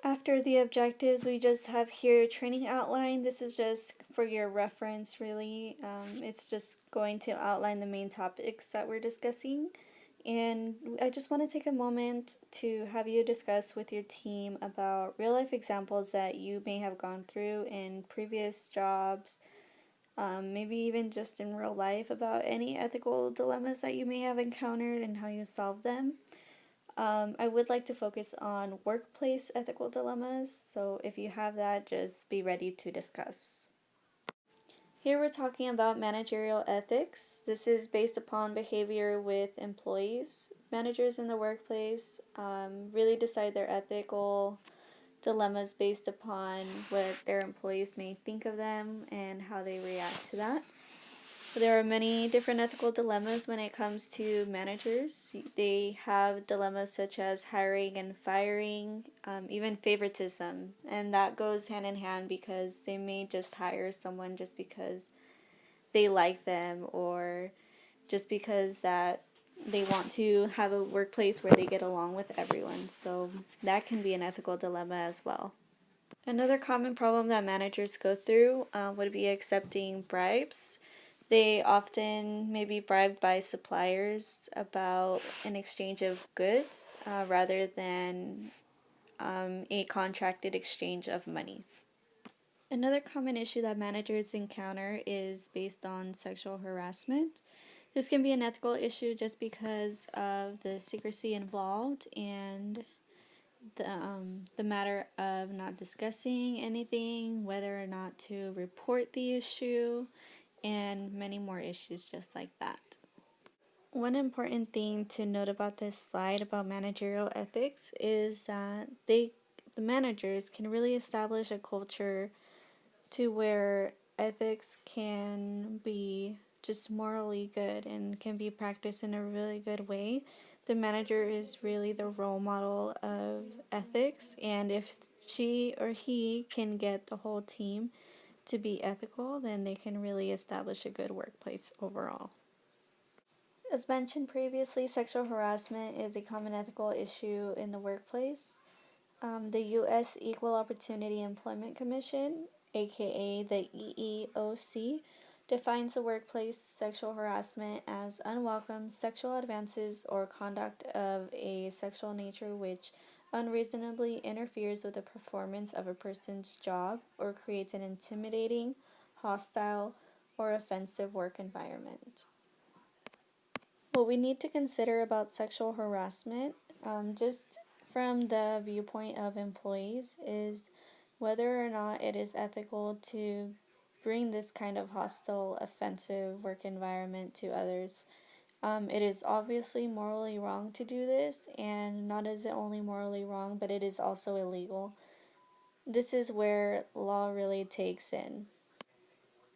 After the objectives, we just have here training outline. This is just for your reference, really. It's just going to outline the main topics that we're discussing. And I just want to take a moment to have you discuss with your team about real life examples that you may have gone through in previous jobs, maybe even just in real life, about any ethical dilemmas that you may have encountered and how you solve them. I would like to focus on workplace ethical dilemmas, so if you have that, just be ready to discuss. Here we're talking about managerial ethics. This is based upon behavior with employees. Managers in the workplace really decide their ethical dilemmas based upon what their employees may think of them and how they react to that. There are many different ethical dilemmas when it comes to managers. They have dilemmas such as hiring and firing, even favoritism, and that goes hand in hand because they may just hire someone just because they like them or just because that they want to have a workplace where they get along with everyone. So that can be an ethical dilemma as well. Another common problem that managers go through would be accepting bribes. They often may be bribed by suppliers about an exchange of goods rather than a contracted exchange of money. Another common issue that managers encounter is based on sexual harassment. This can be an ethical issue just because of the secrecy involved and the matter of not discussing anything, whether or not to report the issue, and many more issues just like that. One important thing to note about this slide about managerial ethics is that the managers can really establish a culture to where ethics can be just morally good and can be practiced in a really good way. The manager is really the role model of ethics, and if she or he can get the whole team to be ethical, then they can really establish a good workplace overall. As mentioned previously, sexual harassment is a common ethical issue in the workplace. The U.S. Equal Opportunity Employment Commission, aka the EEOC, defines the workplace sexual harassment as unwelcome sexual advances or conduct of a sexual nature which unreasonably interferes with the performance of a person's job or creates an intimidating, hostile, or offensive work environment. What we need to consider about sexual harassment, just from the viewpoint of employees, is whether or not it is ethical to bring this kind of hostile, offensive work environment to others. It is obviously morally wrong to do this, and not is it only morally wrong, but it is also illegal. This is where law really takes in.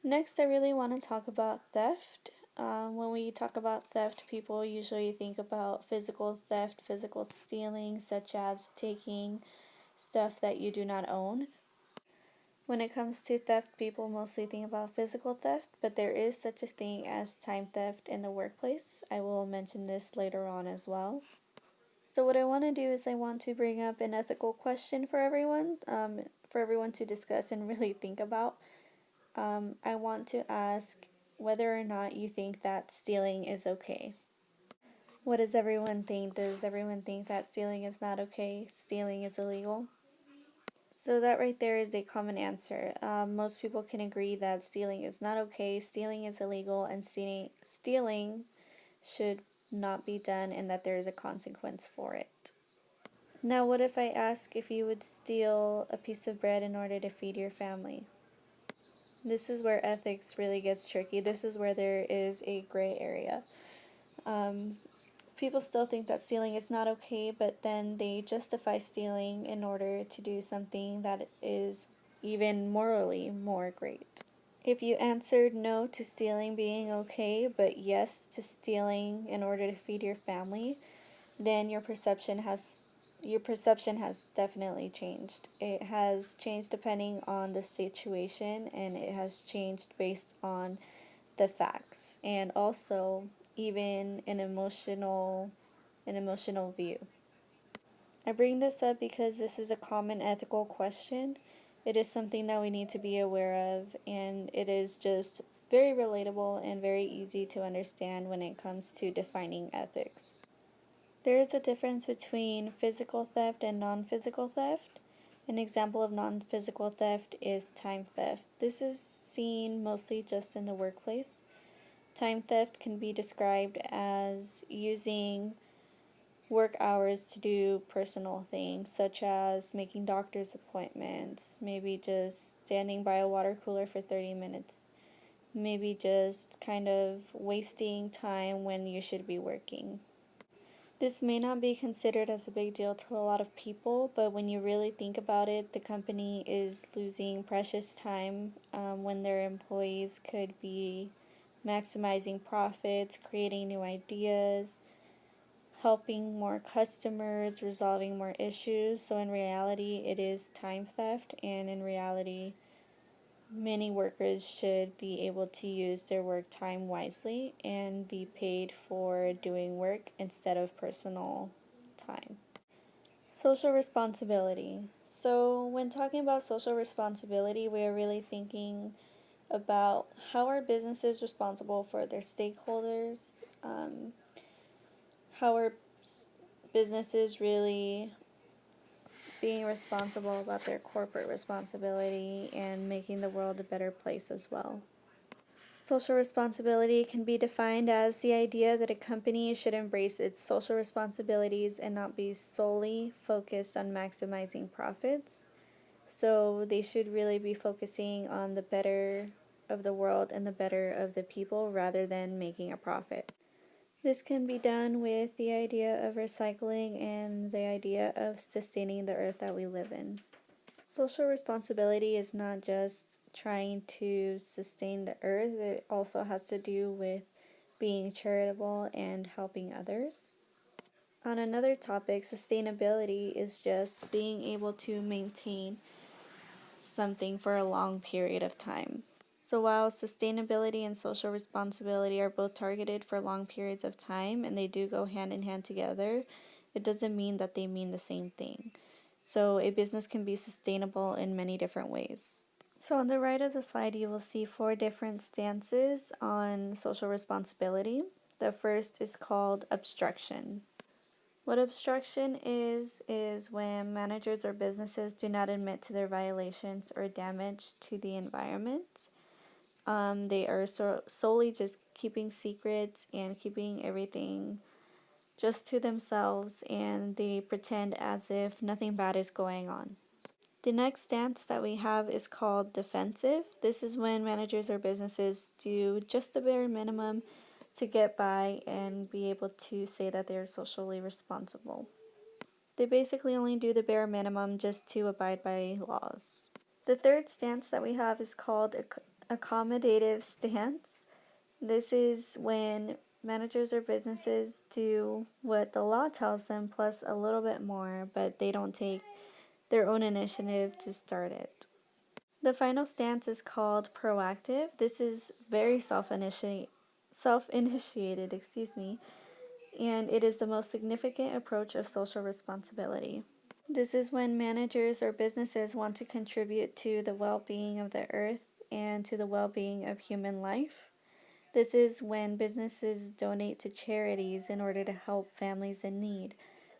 Next, I really want to talk about theft. When we talk about theft, people usually think about physical theft, physical stealing, such as taking stuff that you do not own. When it comes to theft, people mostly think about physical theft, but there is such a thing as time theft in the workplace. I will mention this later on as well. So what I want to do is I want to bring up an ethical question for everyone to discuss and really think about. I want to ask whether or not you think that stealing is okay. What does everyone think? Does everyone think that stealing is not okay? Stealing is illegal? So that right there is a common answer. Most people can agree that stealing is not okay, stealing is illegal, and stealing should not be done and that there is a consequence for it. Now, what if I ask if you would steal a piece of bread in order to feed your family? This is where ethics really gets tricky. This is where there is a gray area. Um, People still think that stealing is not okay, but then they justify stealing in order to do something that is even morally more great. If you answered no to stealing being okay, but yes to stealing in order to feed your family, then your perception has definitely changed. It has changed depending on the situation, and it has changed based on the facts and also even an emotional view. I bring this up because this is a common ethical question. It is something that we need to be aware of, and it is just very relatable and very easy to understand when it comes to defining ethics. There is a difference between physical theft and non physical theft. An example of non physical theft is time theft. This is seen mostly just in the workplace. Time theft can be described as using work hours to do personal things, such as making doctor's appointments, maybe just standing by a water cooler for 30 minutes, maybe just kind of wasting time when you should be working. This may not be considered as a big deal to a lot of people, but when you really think about it, the company is losing precious time when their employees could be maximizing profits, creating new ideas, helping more customers, resolving more issues. So, in reality, it is time theft, and in reality, many workers should be able to use their work time wisely and be paid for doing work instead of personal time. Social responsibility. So, when talking about social responsibility, we are really thinking about how are businesses responsible for their stakeholders, um, how are businesses really being responsible about their corporate responsibility and making the world a better place as well. Social responsibility can be defined as the idea that a company should embrace its social responsibilities and not be solely focused on maximizing profits. So they should really be focusing on the better of the world and the better of the people rather than making a profit. This can be done with the idea of recycling and the idea of sustaining the earth that we live in. Social responsibility is not just trying to sustain the earth, it also has to do with being charitable and helping others. On another topic, sustainability is just being able to maintain something for a long period of time. So, while sustainability and social responsibility are both targeted for long periods of time and they do go hand in hand together, it doesn't mean that they mean the same thing. So, a business can be sustainable in many different ways. So, on the right of the slide, you will see four different stances on social responsibility. The first is called obstruction. What obstruction is when managers or businesses do not admit to their violations or damage to the environment. They are solely just keeping secrets and keeping everything just to themselves, and they pretend as if nothing bad is going on. The next stance that we have is called defensive. This is when managers or businesses do just the bare minimum to get by and be able to say that they're socially responsible. They basically only do the bare minimum just to abide by laws. The third stance that we have is called accommodative stance. This is when managers or businesses do what the law tells them plus a little bit more, but they don't take their own initiative to start it. The final stance is called proactive. This is very self-initiated, and it is the most significant approach of social responsibility. This is when managers or businesses want to contribute to the well-being of the earth and to the well-being of human life. This is when businesses donate to charities in order to help families in need.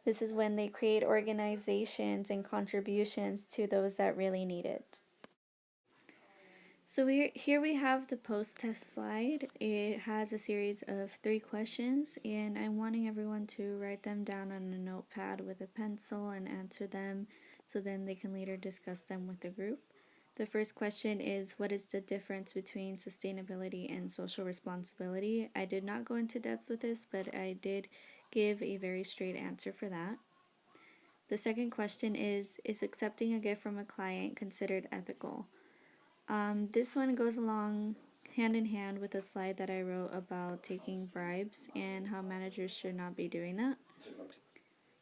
This is when they create organizations and contributions to those that really need it. So here we have the post-test slide. It has a series of 3 questions, and I'm wanting everyone to write them down on a notepad with a pencil and answer them so then they can later discuss them with the group. The first question is, what is the difference between sustainability and social responsibility? I did not go into depth with this, but I did give a very straight answer for that. The second question is accepting a gift from a client considered ethical? This one goes along hand in hand with a slide that I wrote about taking bribes and how managers should not be doing that.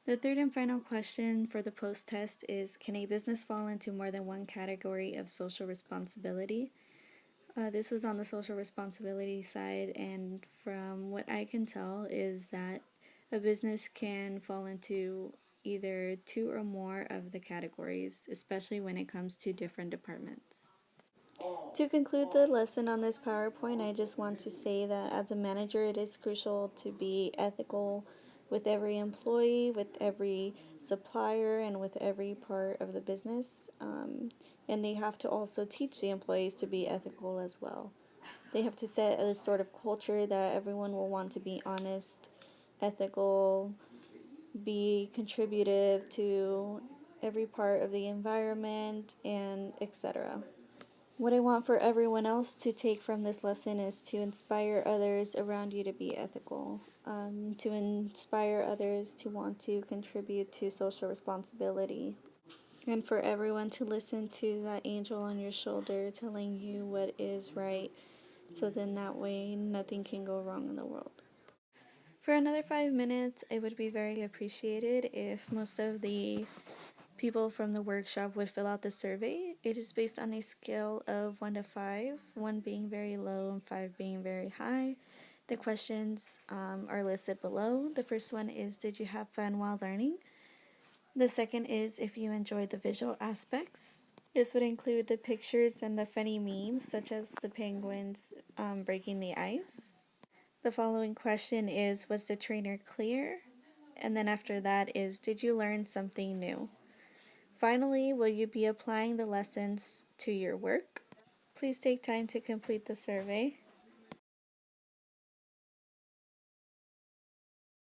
The third and final question for the post-test is, can a business fall into more than one category of social responsibility? This was on the social responsibility side, and from what I can tell is that a business can fall into either 2 or more of the categories, especially when it comes to different departments. To conclude the lesson on this PowerPoint, I just want to say that as a manager, it is crucial to be ethical with every employee, with every supplier, and with every part of the business. And they have to also teach the employees to be ethical as well. They have to set a sort of culture that everyone will want to be honest, ethical, be contributive to every part of the environment, and etc. What I want for everyone else to take from this lesson is to inspire others around you to be ethical, to inspire others to want to contribute to social responsibility, and for everyone to listen to that angel on your shoulder telling you what is right, so then that way nothing can go wrong in the world. For another 5 minutes, it would be very appreciated if most of the people from the workshop would fill out the survey. It is based on a scale of 1 to 5, 1 being very low and 5 being very high. The questions are listed below. The first one is, did you have fun while learning? The second is, if you enjoyed the visual aspects. This would include the pictures and the funny memes, such as the penguins breaking the ice. The following question is, was the trainer clear? And then after that is, did you learn something new? Finally, will you be applying the lessons to your work? Please take time to complete the survey.